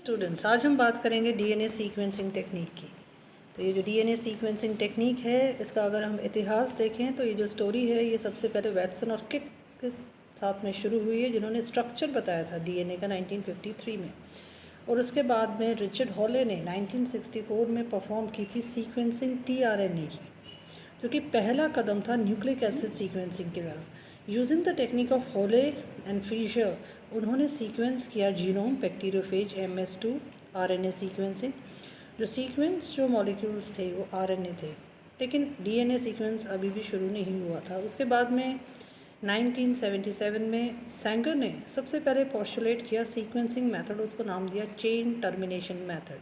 Students, आज हम बात करेंगे डीएनए सीक्वेंसिंग टेक्निक की। तो ये जो डीएनए सीक्वेंसिंग टेक्निक है, इसका अगर हम इतिहास देखें तो ये जो स्टोरी है ये सबसे पहले वैटसन और किक के साथ में शुरू हुई है, जिन्होंने स्ट्रक्चर बताया था डीएनए का 1953 में। और उसके बाद में रिचर्ड हॉले ने 1964 में परफॉर्म की थी सीक्वेंसिंग टीआरएनए की, जो कि पहला कदम था न्यूक्लिक एसिड सीक्वेंसिंग की तरफ। यूजिंग द टेक्निक ऑफ होले एंड फ्रीजर, उन्होंने सीक्वेंस किया genome bacteriophage MS2 RNA sequencing. जो मॉलिक्यूल्स थे वो RNA थे, लेकिन डीएनए सीक्वेंस अभी भी शुरू नहीं हुआ था। उसके बाद में 1977 में सैंगर ने सबसे पहले पोस्टुलेट किया सीक्वेंसिंग मेथड, उसको नाम दिया चेन टर्मिनेशन मेथड।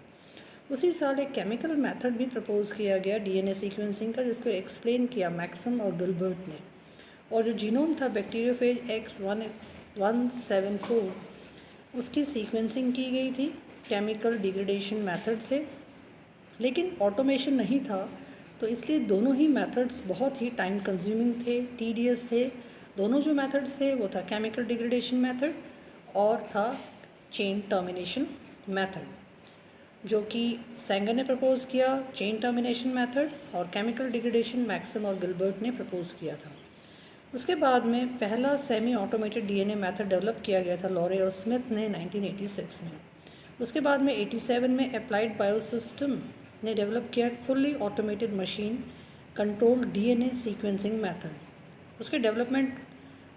उसी साल एक केमिकल मेथड भी प्रपोज किया गया डीएनए सीक्वेंसिंग का, जिसको एक्सप्लेन किया मैक्सम और गिलबर्ट ने। और जो जीनोम था बैक्टीरियोफेज X174, उसकी सीक्वेंसिंग की गई थी केमिकल डिग्रेडेशन मेथड से, लेकिन ऑटोमेशन नहीं था, तो इसलिए दोनों ही मेथड्स बहुत ही टाइम कंज्यूमिंग थे, टीडियस थे। दोनों जो मेथड्स थे वो था केमिकल डिग्रेडेशन मेथड और था चेन टर्मिनेशन मेथड, जो कि सैंगर ने प्रपोज किया चेन टर्मिनेशन मेथड, और केमिकल डिग्रेडेशन मैक्सम और गिलबर्ट ने प्रपोज किया था। उसके बाद में पहला semi automated DNA method develop किया गया था लॉरे और स्मिथ ने 1986 में। उसके बाद में 87 में अप्लाइड बायोसिस्टम ने डेवलप किया fully automated machine control DNA sequencing method. उसके डेवलपमेंट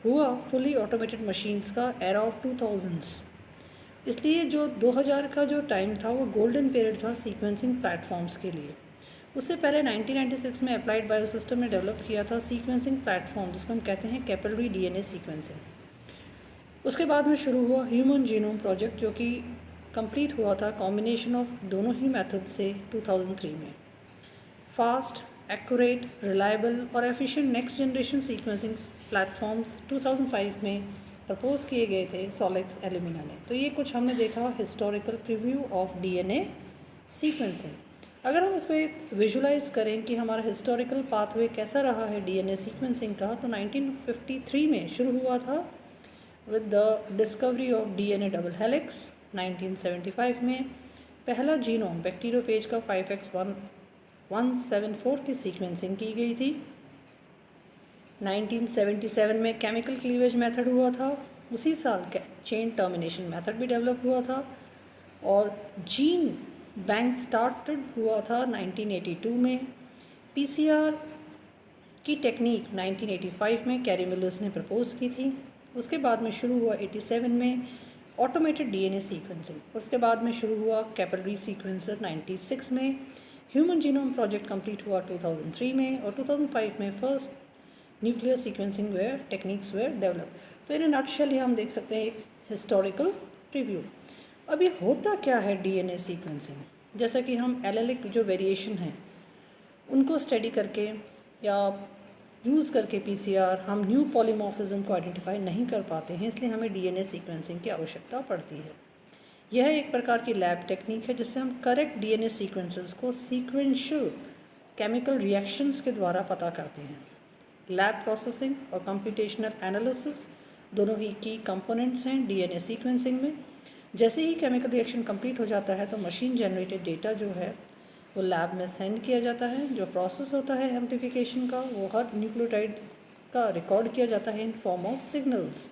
हुआ फुल्ली ऑटोमेटेड मशीन्स का एरा ऑफ 2000s। इसलिए जो 2000 का जो टाइम था वो गोल्डन पीरियड था सीक्वेंसिंग प्लेटफॉर्म्स के लिए। उससे पहले 1996 में अप्लाइड बायोसिस्टम ने डेवलप किया था सीक्वेंसिंग प्लेटफॉर्म, जिसको हम कहते हैं कैपिलरी डीएनए सीक्वेंसिंग। उसके बाद में शुरू हुआ ह्यूमन जीनोम प्रोजेक्ट, जो कि कंप्लीट हुआ था कॉम्बिनेशन ऑफ दोनों ही मेथड से 2003 में। फास्ट, एक्यूरेट, रिलायबल और efficient next generation sequencing platforms 2005 में प्रपोज किए गए थे सोलेक्स एल्यूमिना ने। तो ये कुछ हमने देखा historical preview of DNA sequencing. अगर हम इसमें विजुलाइज करें कि हमारा हिस्टोरिकल पाथवे कैसा रहा है डीएनए सीक्वेंसिंग का, तो 1953 में शुरू हुआ था with the discovery of DNA double helix. 1975 में पहला जीनोम बैक्टीरियोफेज का 5X174 की सीक्वेंसिंग की गई थी। 1977 में केमिकल क्लीवेज मेथड हुआ था। उसी साल चेन टर्मिनेशन मेथड भी डेवलप हुआ था, और जीन बैंक स्टार्टेड हुआ था 1982 में। पीसीआर की टेक्निक 1985 में कैरी मिलर्स ने प्रपोज की थी। उसके बाद में शुरू हुआ 87 में ऑटोमेटेड डीएनए सीक्वेंसिंग। उसके बाद में शुरू हुआ कैपिलरी सीक्वेंसर 96 में। ह्यूमन जीनोम प्रोजेक्ट कंप्लीट हुआ 2003 में, और 2005 में first nuclear sequencing where techniques were develop. तो इन नटशेल हम देख सकते हैं एक हिस्टोरिकल रिव्यू। अब ये होता क्या है डीएनए सीक्वेंसिंग? जैसा कि हम एलेलिक जो वेरिएशन हैं उनको स्टडी करके या यूज़ करके पीसीआर हम न्यू पॉलीमॉर्फिज्म को आइडेंटिफाई नहीं कर पाते हैं, इसलिए हमें डीएनए सीक्वेंसिंग की आवश्यकता पड़ती है। यह एक प्रकार की लैब टेक्निक है जिससे हम करेक्ट डीएनए सीक्वेंसेस को सीक्वेंशियल केमिकल रिएक्शंस के द्वारा पता करते हैं। लैब प्रोसेसिंग और कंप्यूटेशनल एनालिसिस दोनों ही की कंपोनेंट्स हैं डीएनए सीक्वेंसिंग में। जैसे ही केमिकल रिएक्शन कंप्लीट हो जाता है तो मशीन जनरेटेड डेटा जो है वो लैब में सेंड किया जाता है। जो प्रोसेस होता है एम्प्लीफिकेशन का, वो हर न्यूक्लियोटाइड का रिकॉर्ड किया जाता है इन फॉर्म ऑफ सिग्नल्स,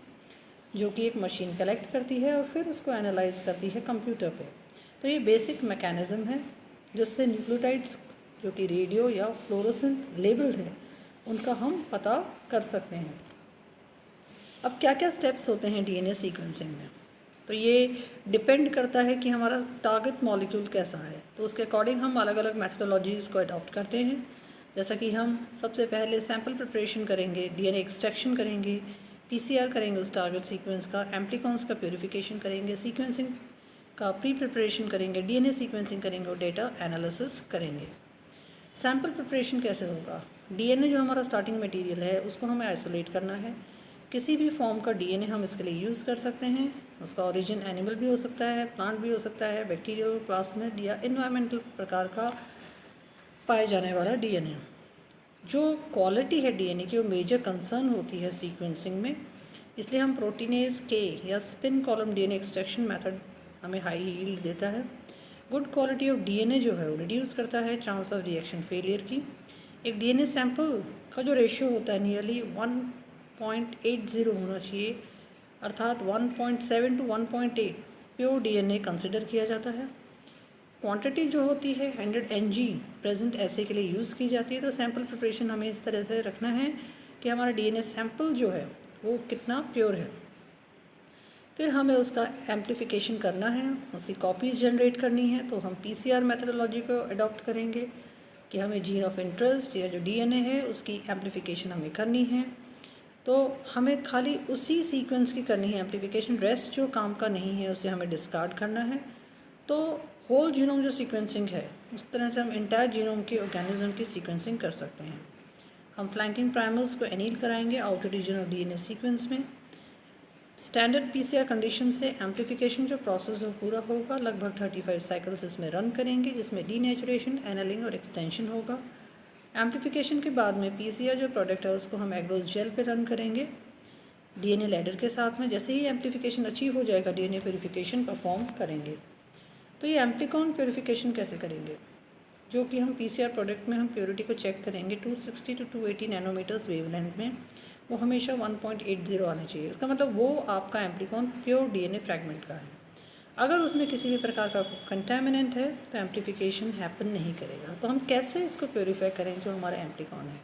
जो कि एक मशीन कलेक्ट करती है और फिर उसको एनालाइज करती है कंप्यूटर पे। तो ये बेसिक मैकेनिज़्म है जिससे न्यूक्लियोटाइड्स जो कि रेडियो या फ्लोरोसेंट लेबल्ड हैं उनका हम पता कर सकते हैं। अब क्या क्या स्टेप्स होते हैं डीएनए सीक्वेंसिंग में? तो ये डिपेंड करता है कि हमारा टारगेट मॉलिक्यूल कैसा है, तो उसके अकॉर्डिंग हम अलग अलग मेथडोलॉजीज़ को अडॉप्ट करते हैं। जैसा कि हम सबसे पहले सैम्पल प्रिपरेशन करेंगे, डीएनए एक्सट्रैक्शन करेंगे, पीसीआर करेंगे उस टारगेट सीक्वेंस का, एम्प्लीकॉन्स का प्यूरिफिकेशन करेंगे, सीक्वेंसिंग का प्री प्रिपरेशन करेंगे, डीएनए सीक्वेंसिंग करेंगे और डेटा एनालिसिस करेंगे। सैम्पल प्रिपरेशन कैसे होगा? डीएनए जो हमारा स्टार्टिंग मटेरियल है उसको हमें आइसोलेट करना है। किसी भी फॉर्म का डीएनए हम इसके लिए यूज़ कर सकते हैं। उसका ओरिजिन एनिमल भी हो सकता है, प्लांट भी हो सकता है, बैक्टीरियल, प्लाज्मिड या इन्वायरमेंटल प्रकार का पाए जाने वाला डीएनए। जो क्वालिटी है डीएनए की वो मेजर कंसर्न होती है सीक्वेंसिंग में, इसलिए हम प्रोटीनेज के या spin column DNA extraction method हमें हाई यील्ड देता है। गुड क्वालिटी ऑफ डीएनए जो है वो रिड्यूस करता है चांस ऑफ रिएक्शन फेलियर की। एक डीएनए सैंपल का जो रेशियो होता है नियरली 1.80 होना चाहिए, अर्थात 1.7 to 1.8 प्योर डीएनए कंसिडर किया जाता है। क्वांटिटी जो होती है 100 Ng प्रेजेंट ऐसे के लिए यूज़ की जाती है। तो सैंपल प्रिपरेशन हमें इस तरह से रखना है कि हमारा डीएनए सैंपल जो है वो कितना प्योर है। फिर हमें उसका एम्प्लीफिकेशन करना है, उसकी कॉपीज जनरेट करनी है। तो हम पीसीआर मेथडोलॉजी को अडॉप्ट करेंगे कि हमें जीन ऑफ इंटरेस्ट या जो डीएनए है उसकी एम्प्लीफिकेशन हमें करनी है। तो हमें खाली उसी सीक्वेंस की करनी है एम्प्लीफिकेशन, रेस्ट जो काम का नहीं है उसे हमें डिस्कार्ड करना है। तो होल जीनोम जो सीक्वेंसिंग है उस तरह से हम इंटायर जीनोम की ऑर्गेनिज्म की सीक्वेंसिंग कर सकते हैं। हम फ्लैंकिंग प्राइमर्स को एनील कराएंगे outer region of DNA sequence में। स्टैंडर्ड पीसीआर कंडीशन से एम्प्लीफिकेशन जो प्रोसेस वो पूरा होगा, लगभग 35 साइकिल्स इसमें रन करेंगे जिसमें डीनेचुरेशन, एनलिंग और एक्सटेंशन होगा। एम्प्लीफिकेशन के बाद में पीसीआर जो प्रोडक्ट है उसको हम एग्रोस जेल पे रन करेंगे डीएनए लैडर के साथ में। जैसे ही एम्प्लीफिकेशन अचीव हो जाएगा डीएनए प्यूरिफिकेशन परफॉर्म करेंगे। तो ये एम्प्लीकॉन प्यूरिफिकेशन कैसे करेंगे, जो कि हम पीसीआर प्रोडक्ट में हम प्योरिटी को चेक करेंगे 260 to 280 नैनोमीटर्स वेवलेंथ में, वो हमेशा 1.80 आना चाहिए। इसका मतलब वो आपका एम्प्लीकॉन प्योर डीएनए फ्रैगमेंट का है। अगर उसमें किसी भी प्रकार का कंटेमिनेंट है तो एम्प्लीफिकेशन हैपन नहीं करेगा। तो हम कैसे इसको प्योरीफाई करें जो हमारा एम्प्लीकॉन है।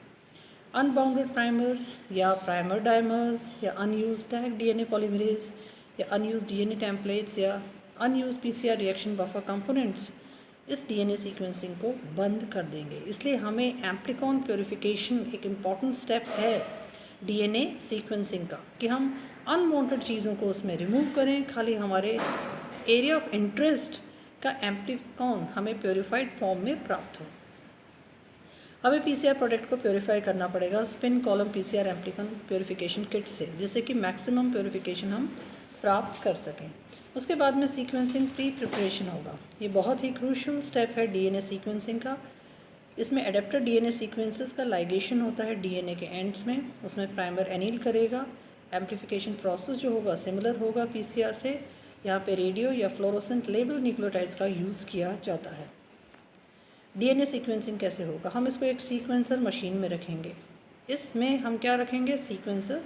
अनबाउंडेड प्राइमर्स या प्राइमर डाइमर्स या अनयूज टैग डीएनए पॉलीमरेज या अनयूज डीएनए टेम्पलेट्स या unused PCR reaction buffer components इस डीएनए सीक्वेंसिंग को बंद कर देंगे। इसलिए हमें एम्प्लीकॉन प्योरीफिकेशन एक इम्पॉर्टेंट स्टेप है डीएनए सीक्वेंसिंग का, कि हम अनवांटेड चीज़ों को उसमें रिमूव करें, खाली हमारे एरिया ऑफ इंटरेस्ट का एम्प्लीकॉन हमें प्योरीफाइड फॉर्म में प्राप्त हो। हमें पीसीआर प्रोडक्ट को प्योरीफाई करना पड़ेगा spin column PCR amplicon purification kit से, जिससे कि मैक्सिमम प्योरीफिकेशन हम प्राप्त कर सकें। उसके बाद में सीक्वेंसिंग प्री प्रिपरेशन होगा। ये बहुत ही क्रूशियल स्टेप है डीएनए सीक्वेंसिंग का। इसमें एडेप्टर डीएनए सीक्वेंसेस का लाइगेशन होता है डीएनए के एंड्स में, उसमें प्राइमर एनील करेगा। एम्प्लीफिकेशन प्रोसेस जो होगा सिमिलर होगा पीसीआर से। यहाँ पे रेडियो या फ्लोरोसेंट लेबल न्यूक्लियोटाइड्स का यूज़ किया जाता है। डीएनए सीक्वेंसिंग कैसे होगा, हम इसको एक सीक्वेंसर मशीन में रखेंगे। इसमें हम क्या रखेंगे, सीक्वेंसर,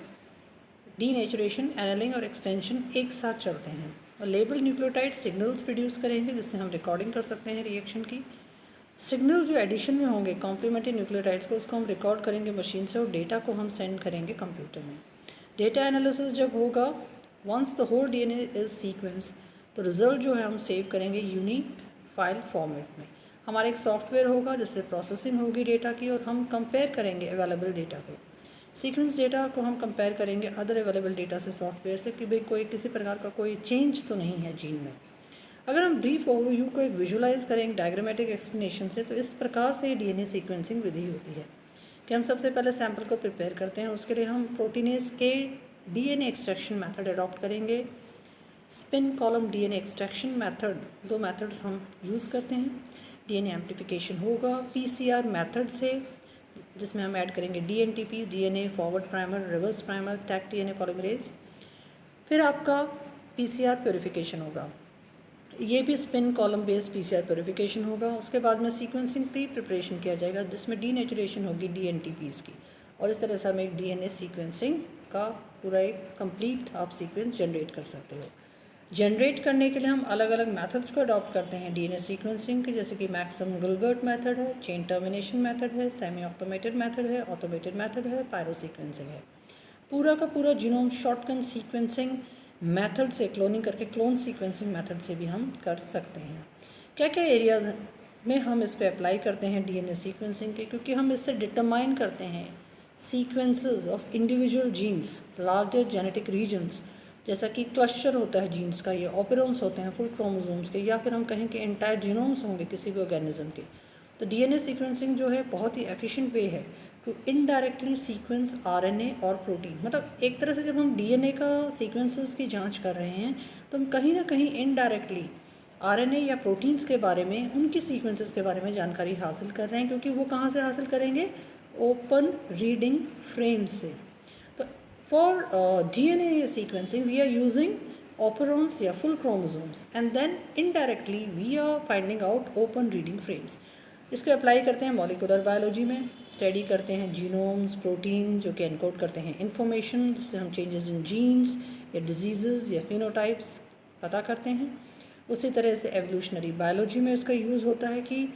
डीनेचुरेशन, एनलिंग और एक्सटेंशन एक साथ चलते हैं और लेबल न्यूक्लियोटाइड सिग्नल्स प्रोड्यूस करेंगे जिससे हम रिकॉर्डिंग कर सकते हैं रिएक्शन की। सिग्नल जो एडिशन में होंगे कॉम्प्लीमेंट्री न्यूक्लियोटाइड्स को, उसको हम रिकॉर्ड करेंगे मशीन से और डेटा को हम सेंड करेंगे कंप्यूटर में। डेटा एनालिसिस जब होगा, once the whole DNA is sequence, तो रिजल्ट जो है हम सेव करेंगे यूनिक फाइल फॉर्मेट में। हमारा एक सॉफ्टवेयर होगा जिससे प्रोसेसिंग होगी डेटा की और हम कंपेयर करेंगे अवेलेबल डेटा को। सीक्वेंस डेटा को हम कंपेयर करेंगे अदर अवेलेबल डेटा से सॉफ्टवेयर से कि भाई कोई किसी प्रकार का कोई चेंज तो नहीं है जीन में। अगर हम ब्रीफ ओवरव्यू को एक विजुलाइज करें डायग्रामेटिक एक्सप्लेनेशन से, तो इस प्रकार से डीएनए सीक्वेंसिंग विधि होती है कि हम सबसे पहले सैंपल को प्रिपेयर करते हैं। उसके लिए हम proteinase K DNA extraction method adopt करेंगे। Spin column DNA extraction method, दो मेथड्स हम यूज़ करते हैं। डीएनए एम्प्लीफिकेशन होगा पीसीआर मेथड से, जिसमें हम ऐड करेंगे dNTP, DNA forward primer, reverse primer, Taq DNA polymerase. फिर आपका पीसीआर प्योरीफिकेशन होगा, ये भी spin column based PCR purification होगा। उसके बाद में सीक्वेंसिंग प्री प्रिपरेशन किया जाएगा जिसमें डीनेचुरेशन होगी डीएनटीपीज़ की, और इस तरह से हम एक डीएनए सीक्वेंसिंग का पूरा एक कंप्लीट आप सीक्वेंस जनरेट कर सकते हो। जनरेट करने के लिए हम अलग अलग मेथड्स को अडॉप्ट करते हैं डीएनए सीक्वेंसिंग के, जैसे कि मैक्सम गिलबर्ट मेथड है, चेन टर्मिनेशन मेथड है, सेमी ऑटोमेटेड मेथड है, ऑटोमेटेड मेथड है, पायरो सीक्वेंसिंग है। पूरा का पूरा जीनोम शॉर्टकट सीक्वेंसिंग मेथड से क्लोनिंग करके क्लोन सीक्वेंसिंग मेथड से भी हम कर सकते हैं। क्या क्या एरियाज़ में हम इस पर अप्लाई करते हैं डीएनए सीक्वेंसिंग के, क्योंकि हम इससे डिटरमाइन करते हैं sequences of individual genes, larger genetic regions, जैसा कि क्लस्टर होता है जीन्स का, ये ऑपेरॉन्स होते हैं फुल क्रोमोसोम्स के, या फिर हम कहें कि एंटायर जीनोम्स होंगे किसी भी ऑर्गेनिज्म के। तो डीएनए सीक्वेंसिंग जो है बहुत ही एफिशिएंट वे है टू इनडायरेक्टली सीक्वेंस आरएनए और प्रोटीन। मतलब एक तरह से जब हम डीएनए का सीक्वेंसेस की जांच कर रहे हैं तो हम कहीं ना कहीं इनडायरेक्टली आरएनए या प्रोटीन्स के बारे में, उनकी सीक्वेंसेस के बारे में जानकारी हासिल कर रहे हैं, क्योंकि वो कहाँ से हासिल करेंगे, ओपन रीडिंग फ्रेम से। तो for DNA sequencing we are using operons या full chromosomes, and then indirectly we are finding out open reading frames. इसको अप्लाई करते हैं मॉलिकुलर बायोलॉजी में, स्टडी करते हैं जीनोम्स, प्रोटीन जो कि एनकोड करते हैं इन्फॉर्मेशन, जिससे हम चेंजेस इन जीन्स या डिजीज़ या फिनोटाइप्स पता करते हैं। उसी तरह से एवोल्यूशनरी बायोलॉजी में उसका यूज़ होता है कि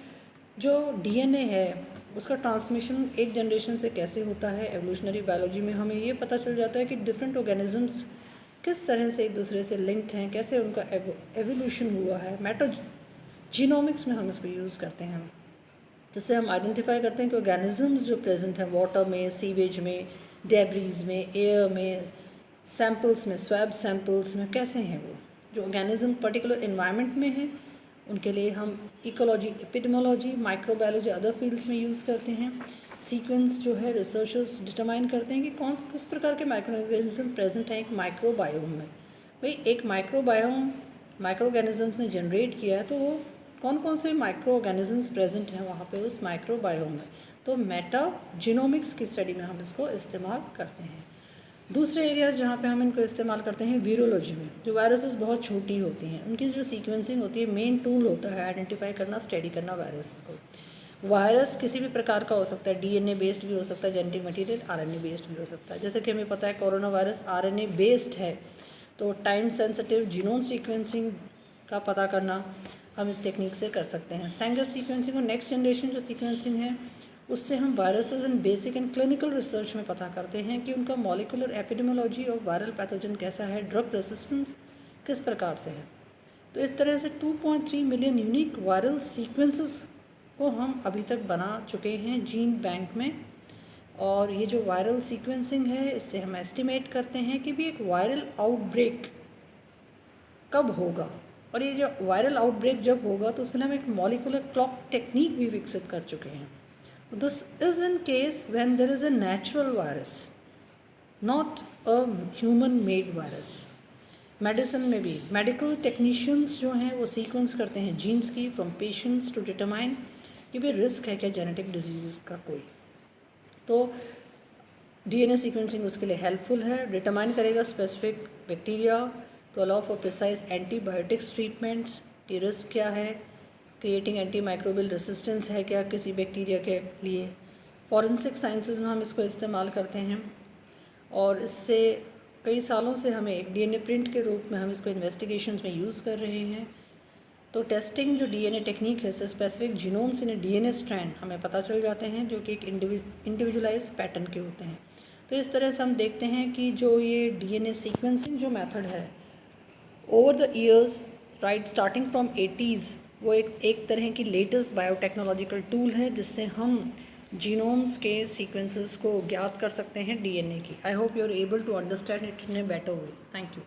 जो डीएनए है उसका ट्रांसमिशन एक जनरेशन से कैसे होता है। एवोल्यूशनरी बायोलॉजी में हमें ये पता चल जाता है कि डिफरेंट ऑर्गेनिजम्स किस तरह से एक दूसरे से लिंक्ड हैं, कैसे उनका एवोल्यूशन हुआ है। जीनोमिक्स में हम इसको यूज़ करते हैं, जिससे हम आइडेंटिफाई करते हैं कि ऑर्गेनिजम्स जो प्रेजेंट हैं वाटर में, सीवेज में, डेब्रीज में, एयर में, सैम्पल्स में, स्वैब सैम्पल्स में कैसे हैं वो। जो ऑर्गेनिज्म पर्टिकुलर इन्वायरमेंट में हैं उनके लिए हम ecology, epidemiology, microbiology, other fields में यूज़ करते हैं। सीक्वेंस जो है रिसर्चर्स डिटरमाइन करते हैं कि किस प्रकार के माइक्रो ऑर्गेनिज्म प्रेजेंट हैं एक माइक्रोबायोम में। भाई एक माइक्रोबायोम माइक्रो ऑर्गेनिजम्स ने जनरेट किया है, तो वो कौन कौन से माइक्रो ऑर्गेनिजम्स प्रेजेंट हैं वहाँ पे उस माइक्रोबायोम में। तो मेटा जीनोमिक्स की स्टडी में हम इसको इस्तेमाल करते हैं। दूसरे एरियाज जहाँ पे हम इनको इस्तेमाल करते हैं वीरोलॉजी में, जो वायरसेस बहुत छोटी होती हैं उनकी जो सीक्वेंसिंग होती है, मेन टूल होता है आइडेंटिफाई करना, स्टडी करना वायरस को। वायरस किसी भी प्रकार का हो सकता है, डीएनए बेस्ड भी हो सकता है, जेनेटिक मटेरियल आरएनए बेस्ड भी हो सकता है। जैसे कि हमें पता है कोरोना वायरस आरएनए बेस्ड है, तो टाइम सेंसिटिव जीनोम सीक्वेंसिंग का पता करना हम इस टेक्निक से कर सकते हैं। सैंगर सीक्वेंसिंग और नेक्स्ट जनरेशन जो सीक्वेंसिंग है उससे हम viruses in basic and clinical research में पता करते हैं कि उनका मॉलिकुलर एपिडेमोलॉजी और वायरल पैथोजन कैसा है, ड्रग रेसिस्टेंस किस प्रकार से है। तो इस तरह से 2.3 मिलियन यूनिक वायरल सीक्वेंसेस को हम अभी तक बना चुके हैं जीन बैंक में। और ये जो वायरल सीक्वेंसिंग है इससे हम एस्टिमेट करते हैं कि भी एक वायरल आउटब्रेक कब होगा, और ये जो वायरल आउटब्रेक जब होगा तो उसके लिए हम एक मॉलिकुलर क्लॉक टेक्निक भी विकसित कर चुके हैं। This is in case when there is a natural virus, not a human-made virus. Medicine में भी मेडिकल टेक्नीशियंस जो हैं वो सीक्वेंस करते हैं जीन्स की फ्रॉम पेशेंट्स टू डिटरमाइन कि भी रिस्क है क्या जेनेटिक डिजीज़ का कोई। तो डीएनए सीक्वेंसिंग उसके लिए हेल्पफुल है, डिटरमाइन करेगा specific bacteria to allow for precise antibiotics treatments की रिस्क क्या है, क्रिएटिंग एंटी माइक्रोबियल रेसिस्टेंस है क्या किसी बैक्टीरिया के लिए। फॉरेंसिक साइंसेज में हम इसको इस्तेमाल करते हैं और इससे कई सालों से हमें एक डीएनए प्रिंट के रूप में हम इसको इन्वेस्टिगेशंस में यूज़ कर रहे हैं। तो टेस्टिंग जो डीएनए टेक्निक है इससे specific genomes in DNA strand हमें पता चल जाते हैं जो कि एक इंडिविजुअलाइज पैटर्न के होते हैं। तो इस तरह से हम देखते हैं कि जो ये डीएनए सीक्वेंसिंग जो मेथड है over the years right starting from 80s वो एक तरह की लेटेस्ट बायोटेक्नोलॉजिकल टूल है जिससे हम जीनोम्स के सीक्वेंसेस को ज्ञात कर सकते हैं डीएनए की। I hope you are able to understand it in a better way. Thank you.